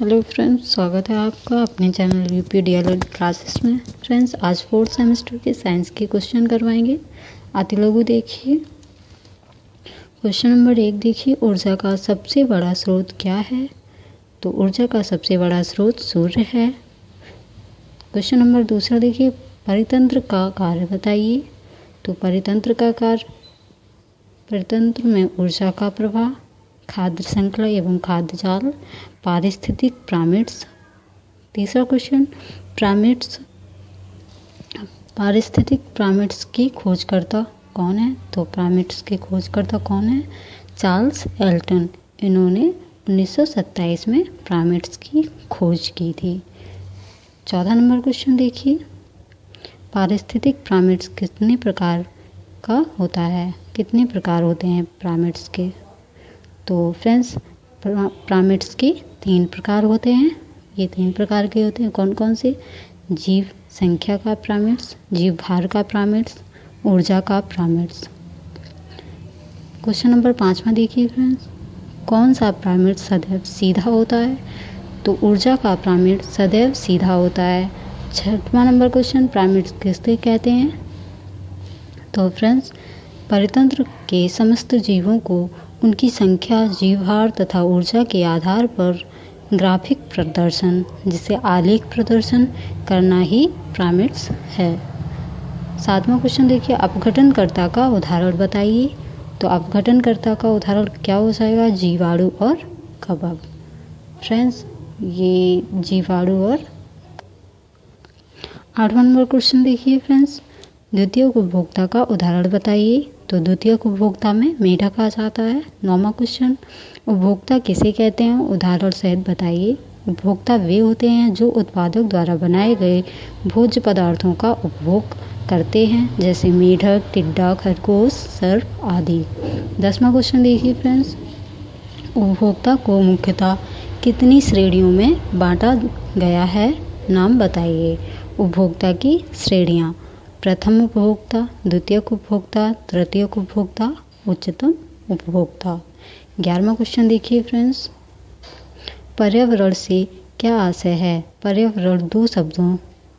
Hello friends, स्वागत है आपका अपने चैनल यूपी डीएलएड क्लासेस में। फ्रेंड्स, आज 4th सेमेस्टर के साइंस के क्वेश्चन करवाएंगे। आते लोगों देखिए। क्वेश्चन नंबर 1 देखिए, ऊर्जा का सबसे बड़ा स्रोत क्या है? तो ऊर्जा का सबसे बड़ा स्रोत सूर्य है। क्वेश्चन नंबर 2 देखिए, परितंत्र का कार्य बताइए। तो परितंत्र में ऊर्जा का प्रवाह, खाद्य श्रृंखला एवं खाद्य जाल, पारिस्थितिक पिरामिड्स। तीसरा क्वेश्चन, पारिस्थितिक पिरामिड्स की खोजकर्ता कौन है? तो पिरामिड्स के खोजकर्ता कौन है? Charles Elton. इन्होंने 1927 में पिरामिड्स की खोज की थी। 14 नंबर क्वेश्चन देखिए, पारिस्थितिक पिरामिड्स कितने प्रकार का होता है? कितने प्रकार होते हैं पिरामिड्स के? तो फ्रेंड्स, पिरामिड्स के 3 प्रकार होते हैं। ये 3 प्रकार के होते हैं। कौन कौन से? जीव संख्या का पिरामिड्स, जीव भार का पिरामिड्स, ऊर्जा का पिरामिड्स। क्वेश्चन नंबर 5 देखिए फ्रेंड्स, कौन सा पिरामिड सदैव सीधा होता है? तो ऊर्जा का पिरामिड सदैव सीधा होता है। 6वां नंबर क्वेश्चन, पिरामिड्स किससे कहते हैं? तो फ्रेंड्स, परितंत्र के समस्त जीवों को उनकी संख्या, जीवभार तथा ऊर्जा के आधार पर ग्राफिक प्रदर्शन, जिसे आलेख प्रदर्शन करना ही पिरामिड्स है। 7वां क्वेश्चन देखिए, अपघटनकर्ता का उदाहरण बताइए। तो अपघटनकर्ता का उदाहरण क्या हो जाएगा? जीवाणु और कवक। फ्रेंड्स, ये जीवाणु और 8वां नंबर क्वेश्चन देखिए फ्रेंड्स, द्वितीयक उपभोक्ता का उदाहरण बताइए। तो द्वितीयक उपभोक्ता में मेढक आ जाता है। 9वां क्वेश्चन, उपभोक्ता किसे कहते हैं? उदाहरण सहित बताइए। उपभोक्ता वे होते हैं जो उत्पादक द्वारा बनाए गए भोज्य पदार्थों का उपभोग करते हैं, जैसे मेढक, टिड्डा, खरगोश, सर्प आदि। 10वां क्वेश्चन देखिए फ्रेंड्स, उपभोक्ता को मुख्यतः कितनी श्रेणियों में बांटा गया है? नाम बताइए। उपभोक्ता की श्रेणियाँ: प्रथम उपभोक्ता, द्वितीयक उपभोक्ता, तृतीयक उपभोक्ता, उच्चतम उपभोक्ता। 11वां क्वेश्चन देखिए फ्रेंड्स, पर्यावरण से क्या आशय है? पर्यावरण 2 शब्दों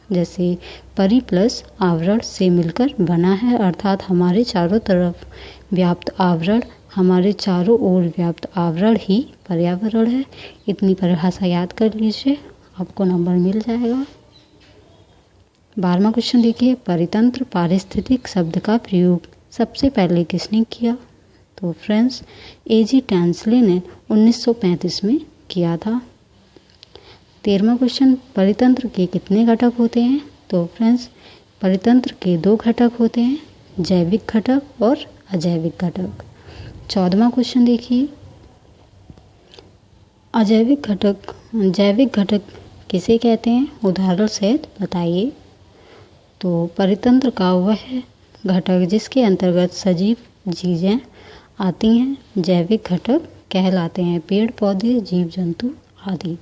जैसे परि प्लस आवरण से मिलकर बना है, अर्थात हमारे चारों तरफ व्याप्त आवरण, हमारे चारों ओर व्याप्त आवरण ही पर्यावरण है। इतनी परिभाषा याद कर लीजिए, आपको नंबर मिल जाएगा। 12वां क्वेश्चन देखिए, परितंत्र पारिस्थितिक शब्द का प्रयोग सबसे पहले किसने किया? तो फ्रेंड्स, एजी टैंसले ने 1935 में किया था। 13वां क्वेश्चन, परितंत्र के कितने घटक होते हैं? तो फ्रेंड्स, परितंत्र के 2 घटक होते हैं, जैविक घटक और अजैविक घटक। 14वां क्वेश्चन देखिए, जैविक घटक किसे कहते हैं? उदाहरण सहित बताइए। तो परितंत्र का वह घटक जिसके अंतर्गत सजीव चीज़ें आती हैं, जैविक घटक कहलाते हैं। पेड़ पौधे, जीव जंतु आदि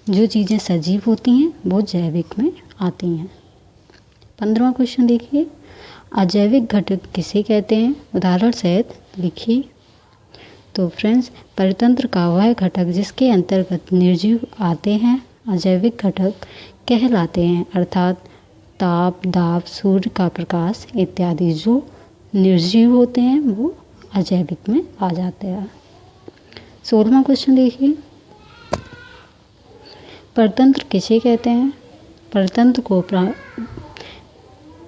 जो चीज़ें सजीव होती हैं वो जैविक में आती हैं। 15वां क्वेश्चन देखिए, अजैविक घटक किसे कहते हैं? उदाहरण सहित लिखिए। तो फ्रेंड्स, परितंत्र का वह घटक जिसके अंतर्गत निर्जीव आते हैं अजैविक घटक कहलाते हैं, अर्थात ताप, दाब, सूर्य का प्रकाश इत्यादि जो निर्जीव होते हैं वो अजैविक में आ जाते हैं। 16वां क्वेश्चन देखिए, परितंत्र किसे कहते हैं?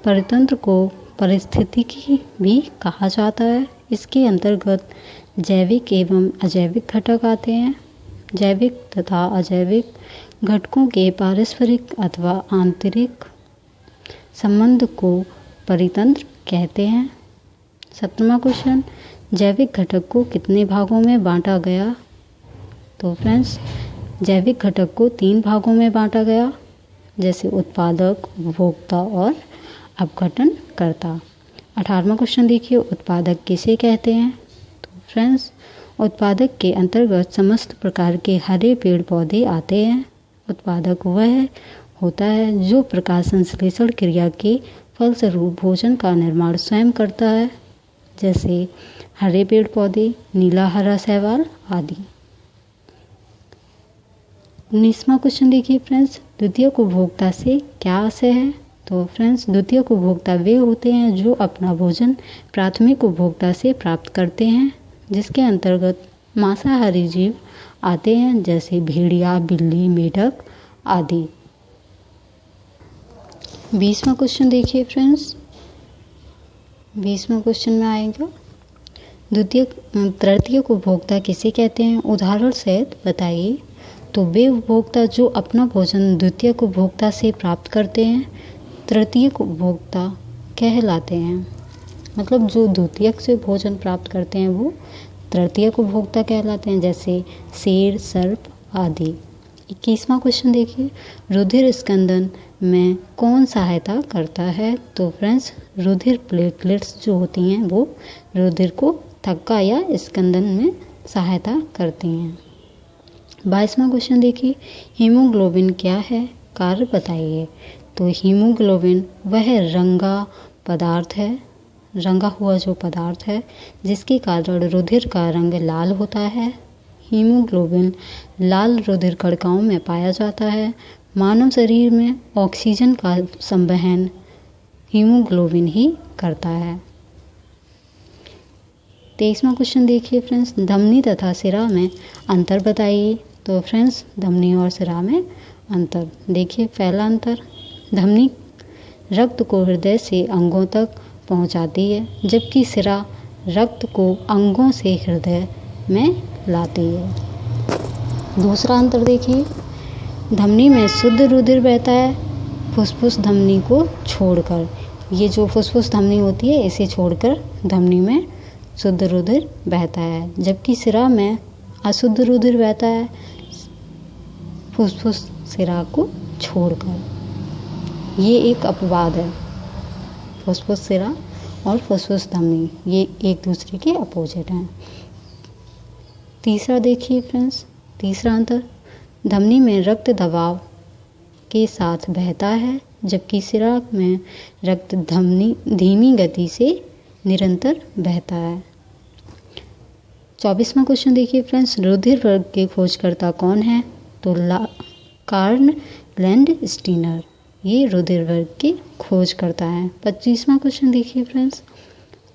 परितंत्र को पारिस्थितिकी भी कहा जाता है। इसके अंतर्गत जैविक एवं अजैविक घटक आते हैं। जैविक तथा अजैविक घटकों के पारस्परिक अथवा आंतरिक संबंध को परितंत्र कहते हैं। 17वां क्वेश्चन, जैविक घटक को कितने भागों में बांटा गया? तो फ्रेंड्स, जैविक घटक को 3 भागों में बांटा गया, जैसे उत्पादक, उपभोक्ता और अपघटनकर्ता। 18वां क्वेश्चन देखिए, उत्पादक किसे कहते हैं? तो फ्रेंड्स, उत्पादक के अंतर्गत समस्त प्रकार के हरे पेड़ पौधे आते हैं। उत्पादक वह होता है जो प्रकाश संश्लेषण क्रिया के फलस्वरूप भोजन का निर्माण स्वयं करता है, जैसे हरे पेड़ पौधे, नीला हरा शैवाल आदि। 19वां क्वेश्चन देखिए फ्रेंड्स, द्वितीयक उपभोक्ता से क्या आशय है? तो फ्रेंड्स, द्वितीयक उपभोक्ता वे होते हैं जो अपना भोजन प्राथमिक उपभोक्ता से प्राप्त करते हैं, जिसके अंतर्गत मांसाहारी जीव आते हैं, जैसे भेड़िया, बिल्ली, मेढक आदि। 20वां क्वेश्चन देखिए फ्रेंड्स, 20वां क्वेश्चन में आएगा तृतीयक उपभोक्ता किसे कहते हैं? उदाहरण सहित बताइए। तो वे उपभोक्ता जो अपना भोजन द्वितीयक उपभोक्ता से प्राप्त करते हैं तृतीयक उपभोक्ता कहलाते हैं। मतलब जो द्वितीयक से भोजन प्राप्त करते हैं वो तृतीयक उपभोक्ता कहलाते हैं, जैसे शेर, सर्प आदि। 21वां क्वेश्चन देखिए, रुधिर स्कंदन में कौन सहायता करता है? तो फ्रेंड्स, रुधिर प्लेटलेट्स जो होती हैं वो रुधिर को थक्का या स्कंदन में सहायता करती हैं। 22वां क्वेश्चन देखिए, हीमोग्लोबिन क्या है? कार्य बताइए। तो हीमोग्लोबिन वह रंगा पदार्थ है, रंगा हुआ जो पदार्थ है जिसके कारण रुधिर का रंग लाल होता है। हीमोग्लोबिन लाल रुधिर कणिकाओं में पाया जाता है। मानव शरीर में ऑक्सीजन का संवहन हीमोग्लोबिन ही करता है। 23वां क्वेश्चन देखिए फ्रेंड्स, धमनी तथा सिरा में अंतर बताइए। तो फ्रेंड्स, धमनी और सिरा में अंतर देखिए। पहला अंतर, धमनी रक्त को हृदय से अंगों तक पहुंचाती है, जबकि सिरा रक्त को अंगों से हृदय में लाती है। दूसरा अंतर देखिए, धमनी में शुद्ध रुधिर बहता है फुसफुस धमनी को छोड़कर। ये जो फुसफुस धमनी होती है इसे छोड़कर धमनी में शुद्ध रुधिर बहता है, जबकि सिरा में अशुद्ध रुधिर बहता है फुसफुस सिरा को छोड़कर। ये एक अपवाद है, फुसफुस सिरा और फुसफुस धमनी ये एक दूसरे के अपोजिट हैं। तीसरा देखिए फ्रेंड्स, तीसरा अंतर, धमनी में रक्त दबाव के साथ बहता है, जबकि सिरा में रक्त धमनी धीमी गति से निरंतर बहता है। 24वां क्वेश्चन देखिए फ्रेंड्स, रुधिर वर्ग के खोजकर्ता कौन है? तो कार्ल लैंडस्टीनर ये रुधिर वर्ग के खोज करता है। 25वां क्वेश्चन देखिए फ्रेंड्स,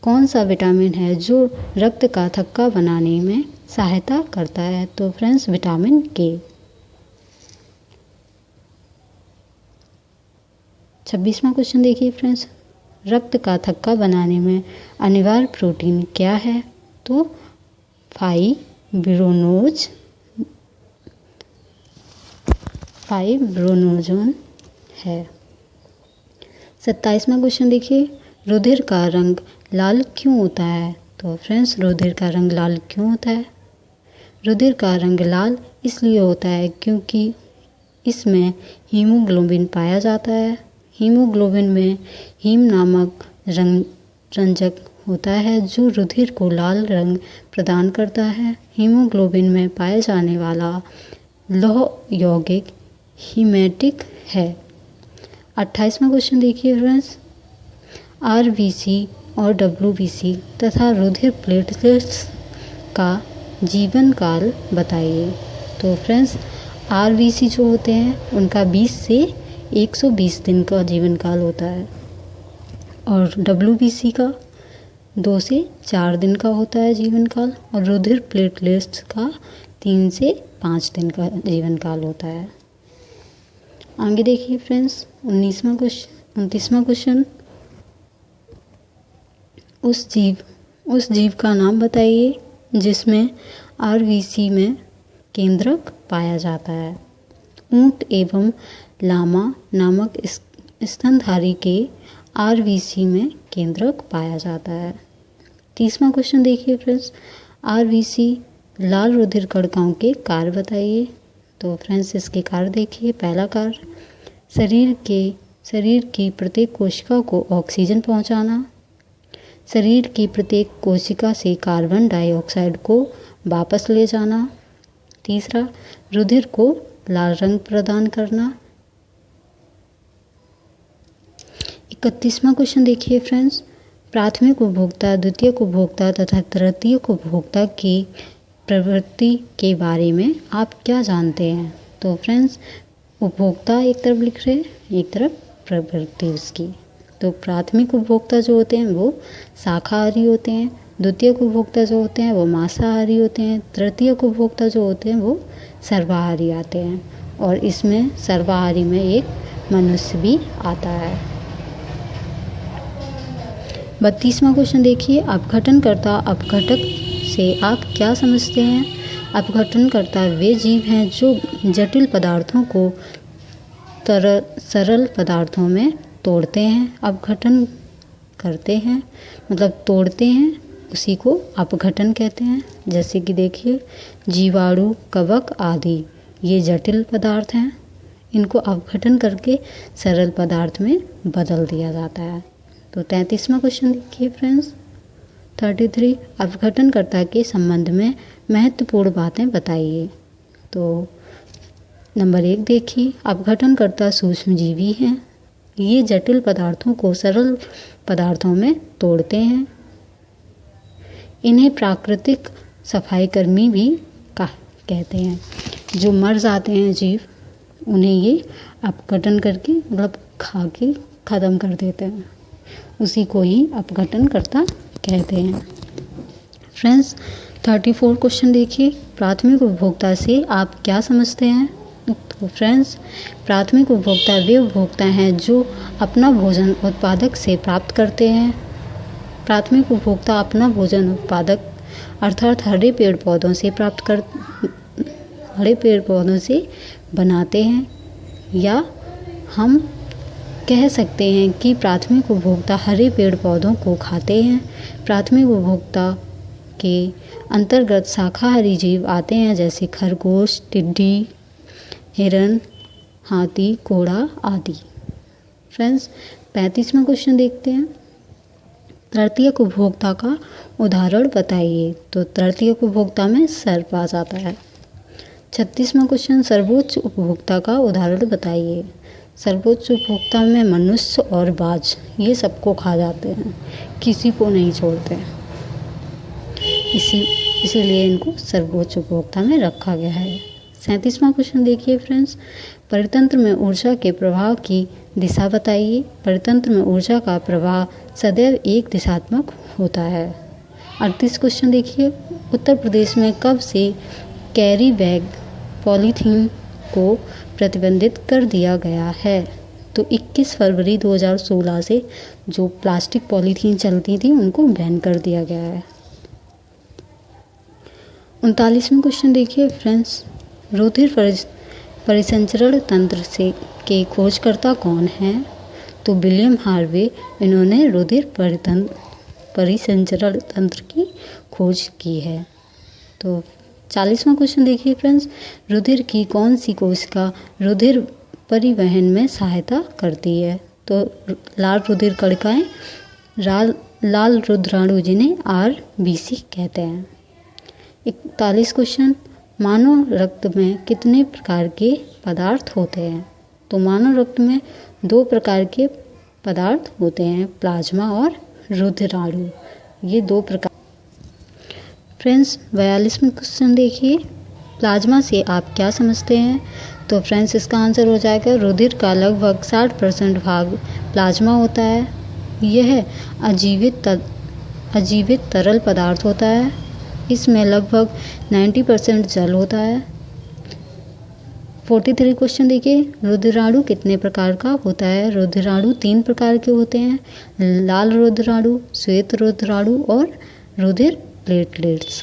कौन सा विटामिन है जो रक्त का थक्का बनाने में सहायता करता है? तो फ्रेंड्स, विटामिन के। 26वां क्वेश्चन देखिए फ्रेंड्स, रक्त का थक्का बनाने में अनिवार्य प्रोटीन क्या है? तो फाइब्रोनोजन है। 27वां क्वेश्चन देखिए, रुधिर का रंग लाल क्यों होता है? तो फ्रेंड्स, रुधिर का रंग लाल क्यों होता है? रुधिर का रंग लाल इसलिए होता है क्योंकि इसमें हीमोग्लोबिन पाया जाता है। हीमोग्लोबिन में हीम नामक रंजक होता है जो रुधिर को लाल रंग प्रदान करता है। हीमोग्लोबिन में पाए जाने वाला लौह यौगिक हीमेटिक है। 28वां क्वेश्चन देखिए फ्रेंड्स, आरबीसी और डब्ल्यूबीसी तथा रुधिर प्लेटलेट्स का जीवन काल बताइए। तो फ्रेंड्स, आरबीसी जो होते हैं उनका 20 से 120 दिन का जीवन काल होता है और डब्ल्यूबीसी का 2 से 4 दिन का होता है जीवन काल, और रुधिर प्लेटलेट्स का 3 से 5 दिन का जीवन काल होता है। आगे देखिए फ्रेंड्स, 29वां क्वेश्चन, उस जीव का नाम बताइए जिसमें आरबीसी में केंद्रक पाया जाता है। ऊंट एवं लामा नामक स्तनधारी के आरबीसी में केंद्रक पाया जाता है। 30वां क्वेश्चन देखिए फ्रेंड्स, आरबीसी लाल रुधिर कणिकाओं के कार्य बताइए। तो फ्रेंड्स, इसके कार्य देखिए। पहला कार्य, शरीर की प्रत्येक कोशिका को ऑक्सीजन पहुंचाना, शरीर की प्रत्येक कोशिका से कार्बन डाइऑक्साइड को वापस ले जाना। तीसरा, रुधिर को लाल रंग प्रदान करना। 31वां क्वेश्चन देखिए फ्रेंड्स, प्राथमिक उपभोक्ता, द्वितीयक उपभोक्ता तथा तृतीयक उपभोक्ता की प्रवृत्ति के बारे में आप क्या जानते हैं? तो फ्रेंड्स उपभोक्ता एक तरफ लिख रहे हैं, एक तरफ प्रवृत्ति उसकी। तो प्राथमिक उपभोक्ता जो होते हैं वो शाकाहारी होते हैं, द्वितीयक उपभोक्ता जो होते हैं वो मांसाहारी होते हैं, तृतीयक उपभोक्ता जो होते हैं वो सर्वाहारी आते हैं, और इसमें सर्वाहारी में एक मनुष्य भी आता है। 32वां क्वेश्चन देखिए, अपघटनकर्ता अपघटक से आप क्या समझते हैं? अपघटनकर्ता वे जीव हैं जो जटिल पदार्थों को सरल पदार्थों में तोड़ते हैं। अपघटन करते हैं मतलब तोड़ते हैं, उसी को अपघटन कहते हैं। जैसे कि देखिए जीवाणु, कवक आदि ये जटिल पदार्थ हैं, इनको अपघटन करके सरल पदार्थ में बदल दिया जाता है। तो 33वां क्वेश्चन देखिए फ्रेंड्स, 33 अपघटनकर्ता के संबंध में महत्वपूर्ण बातें बताइए। तो नंबर 1 देखिए, अपघटनकर्ता सूक्ष्मजीवी हैं, ये जटिल पदार्थों को सरल पदार्थों में तोड़ते हैं। इन्हें प्राकृतिक सफाई कर्मी भी कहते हैं। जो मर जाते हैं जीव, उन्हें ये अपघटन करके मतलब खा के ख़त्म कर देते हैं, उसी को ही अपघटनकर्ता कहते हैं। फ्रेंड्स 34 क्वेश्चन देखिए, प्राथमिक उपभोक्ता से आप क्या समझते हैं? तो फ्रेंड्स प्राथमिक उपभोक्ता वे उपभोक्ता हैं जो अपना भोजन उत्पादक से प्राप्त करते हैं। प्राथमिक उपभोक्ता अपना भोजन उत्पादक अर्थात हरे पेड़ पौधों से बनाते हैं, या हम कह सकते हैं कि प्राथमिक उपभोक्ता हरे पेड़ पौधों को खाते हैं। प्राथमिक उपभोक्ता के अंतर्गत शाकाहारी जीव आते हैं, जैसे खरगोश, टिड्डी, हिरन, हाथी, घोड़ा आदि। फ्रेंड्स 35वां क्वेश्चन देखते हैं, तृतीयक उपभोक्ता का उदाहरण बताइए। तो तृतीयक उपभोक्ता में सर्प आ जाता है। 36वां क्वेश्चन, सर्वोच्च उपभोक्ता का उदाहरण बताइए। सर्वोच्च उपभोक्ता में मनुष्य और बाज ये सबको खा जाते हैं, किसी को नहीं छोड़ते, इसीलिए इनको सर्वोच्च उपभोक्ता में रखा गया है। 37वां क्वेश्चन देखिए फ्रेंड्स, परितंत्र में ऊर्जा के प्रवाह की दिशा बताइए। परितंत्र में ऊर्जा का प्रवाह सदैव एक दिशात्मक होता है। 38 क्वेश्चन देखिए, उत्तर प्रदेश में कब से कैरी बैग पॉलीथीन को प्रतिबंधित कर दिया गया है? तो 21 फरवरी 2016 से जो प्लास्टिक पॉलीथीन चलती थी उनको बैन कर दिया गया है। 39वां क्वेश्चन देखिए फ्रेंड्स, रुधिर परिसंचरण तंत्र के खोजकर्ता कौन हैं? तो विलियम हार्वे, इन्होंने रुधिर परिसंचरण तंत्र की खोज की है। तो 40वां क्वेश्चन देखिए फ्रेंड्स, रुधिर की कौन सी कोशिका रुधिर परिवहन में सहायता करती है? तो लाल रुधिर कणिकाएं, लाल रुधिराणु जिन्हें RBC कहते हैं। 41 क्वेश्चन, मानव रक्त में कितने प्रकार के पदार्थ होते हैं? तो मानव रक्त में 2 प्रकार के पदार्थ होते हैं, प्लाज्मा और रुधिराणु, ये 2 प्रकार। फ्रेंड्स 42वां क्वेश्चन देखिए, प्लाज्मा से आप क्या समझते हैं? तो फ्रेंड्स इसका आंसर हो जाएगा रुधिर का लगभग 60% भाग प्लाज्मा होता है। यह अजीवित तरल पदार्थ होता है, इसमें लगभग 90% जल होता है। 43 क्वेश्चन देखिए, रुधिराणु कितने प्रकार का होता है? रुधिराणु 3 प्रकार के होते हैं, लाल रुधिराणु, श्वेत रुधिराणु और रुधिर प्लेटलेट्स।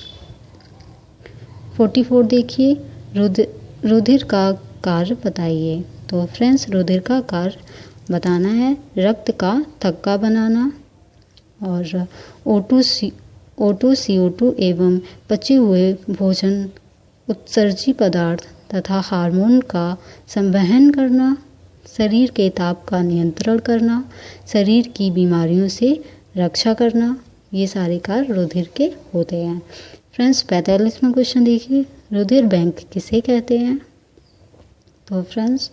44 देखिए, रुधिर का कार्य बताइए। तो फ्रेंड्स रुधिर का कार्य बताना है रक्त का थक्का बनाना और O2 CO2 एवं पचे हुए भोजन, उत्सर्जी पदार्थ तथा हार्मोन का संवहन करना, शरीर के ताप का नियंत्रण करना, शरीर की बीमारियों से रक्षा करना, ये सारे कार्य रुधिर के होते हैं। फ्रेंड्स 45वां क्वेश्चन देखिए, रुधिर बैंक किसे कहते हैं? तो फ्रेंड्स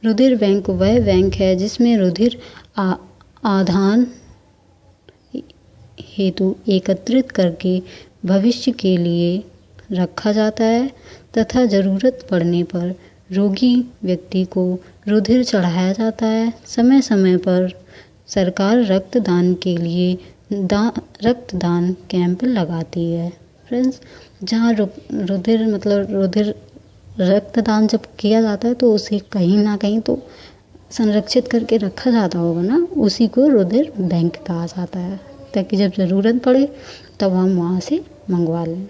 रुधिर बैंक वह बैंक है जिसमें रुधिर आदान हेतु एकत्रित करके भविष्य के लिए रखा जाता है तथा ज़रूरत पड़ने पर रोगी व्यक्ति को रुधिर चढ़ाया जाता है। समय समय पर सरकार रक्तदान के लिए रक्तदान कैंप लगाती है। फ्रेंड्स, जहाँ रुधिर रक्तदान जब किया जाता है तो उसे कहीं ना कहीं तो संरक्षित करके रखा जाता होगा ना, उसी को रुधिर बैंक कहा जाता है, ताकि जब ज़रूरत पड़े तब हम वहाँ से मंगवा लें।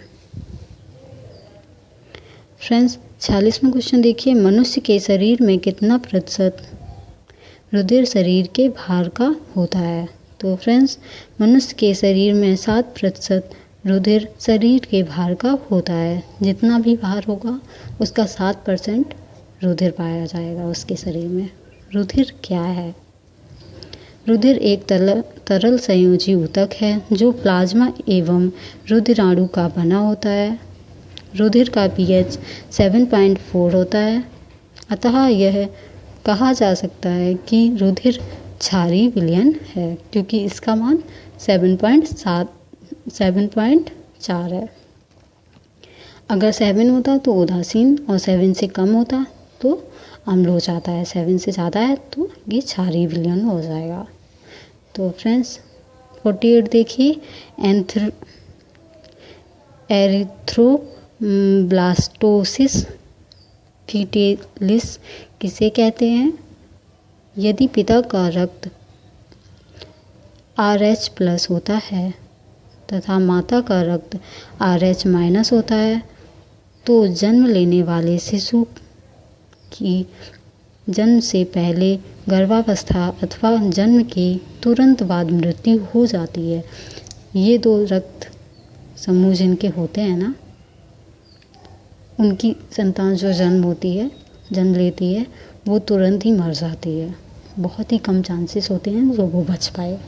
फ्रेंड्स, 46वां क्वेश्चन देखिए, मनुष्य के शरीर में कितना प्रतिशत रुधिर शरीर के भार का होता है? तो फ्रेंड्स, मनुष्य के शरीर में 7% रुधिर शरीर के भार का होता है। जितना भी भार होगा उसका 7% रुधिर पाया जाएगा उसके शरीर में। रुधिर क्या है? रुधिर एक तरल संयोजी ऊतक है जो प्लाज्मा एवं रुधिराणु का बना होता है। रुधिर का pH 7.4 होता है, अतः यह कहा जा सकता है कि रुधिर क्षारीय विलयन है, क्योंकि इसका मान 7.4 है। अगर 7 होता तो उदासीन और 7 से कम होता तो अम्ल हो जाता है, 7 से ज़्यादा है तो ये क्षारीय विलयन हो जाएगा। तो फ्रेंड्स 48 देखिए, एरिथ्रोब्लास्टोसिस फीटलिस किसे कहते हैं? यदि पिता का रक्त RH+ होता है तथा माता का रक्त RH- होता है तो जन्म लेने वाले शिशु की जन्म से पहले गर्भावस्था अथवा जन्म के तुरंत बाद मृत्यु हो जाती है। ये 2 रक्त समूह जिनके होते हैं ना, उनकी संतान जो जन्म लेती है वो तुरंत ही मर जाती है। बहुत ही कम चांसेस होते हैं जो वो बच पाए,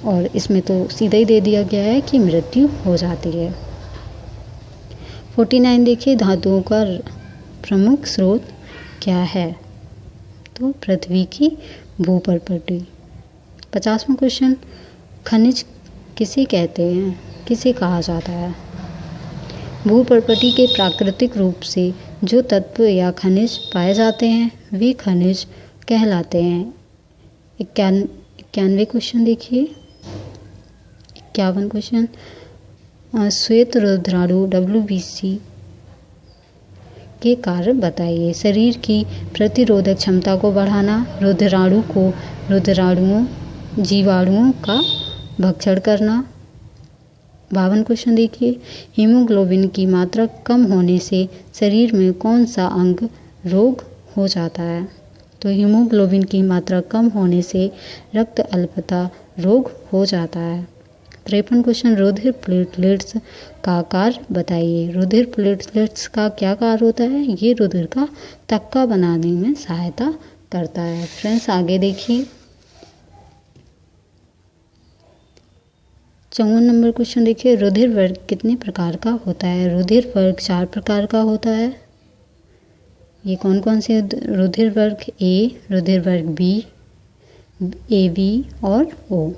और इसमें तो सीधा ही दे दिया गया है कि मृत्यु हो जाती है। 49 देखिए, धातुओं का प्रमुख स्रोत क्या है? तो पृथ्वी की भूपर्पटी। 50वां क्वेश्चन, खनिज किसे कहते हैं, किसे कहा जाता है? भूपर्पटी के प्राकृतिक रूप से जो तत्व या खनिज पाए जाते हैं वे खनिज कहलाते हैं। 91 क्वेश्चन देखिए, 51 क्वेश्चन, श्वेत रुधिराणु WBC के कार्य बताइए। शरीर की प्रतिरोधक क्षमता को बढ़ाना, जीवाणुओं का भक्षण करना। 52 क्वेश्चन देखिए, हीमोग्लोबिन की मात्रा कम होने से शरीर में कौन सा अंग रोग हो जाता है? तो हीमोग्लोबिन की मात्रा कम होने से रक्त अल्पता रोग हो जाता है। 53 क्वेश्चन, रुधिर प्लेटलेट्स का कार्य बताइए। रुधिर प्लेटलेट्स का क्या कार्य होता है? ये रुधिर का तक्का बनाने में सहायता करता है। फ्रेंड्स, आगे देखिए, 54 नंबर क्वेश्चन देखिए, रुधिर वर्ग कितने प्रकार का होता है? रुधिर वर्ग 4 प्रकार का होता है। ये कौन कौन से? रुधिर वर्ग A, रुधिर वर्ग B, AB और O,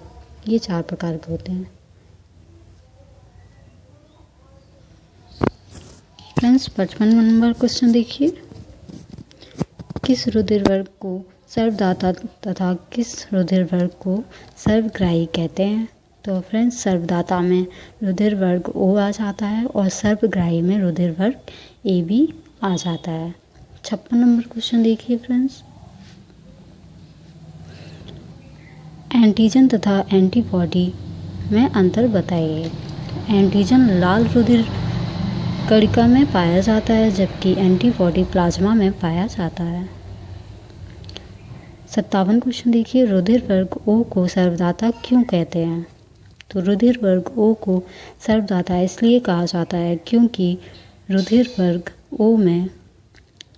ये 4 प्रकार के होते हैं। फ्रेंड्स, 55 नंबर क्वेश्चन देखिए, किस रुधिर वर्ग को सर्वदाता तथा किस रुधिर वर्ग को सर्वग्राही कहते हैं? तो फ्रेंड्स, सर्वदाता में रुधिर वर्ग O आ जाता है और सर्वग्राही में रुधिर वर्ग AB आ जाता है। 56 नंबर क्वेश्चन देखिए फ्रेंड्स, एंटीजन तथा एंटीबॉडी में अंतर बताइए। एंटीजन लाल रुधिर कणिका में पाया जाता है जबकि एंटीबॉडी प्लाज्मा में पाया जाता है। 57 क्वेश्चन देखिए, रुधिर वर्ग O को सर्वदाता क्यों कहते हैं? तो रुधिर वर्ग O को सर्वदाता इसलिए कहा जाता है क्योंकि रुधिर वर्ग O में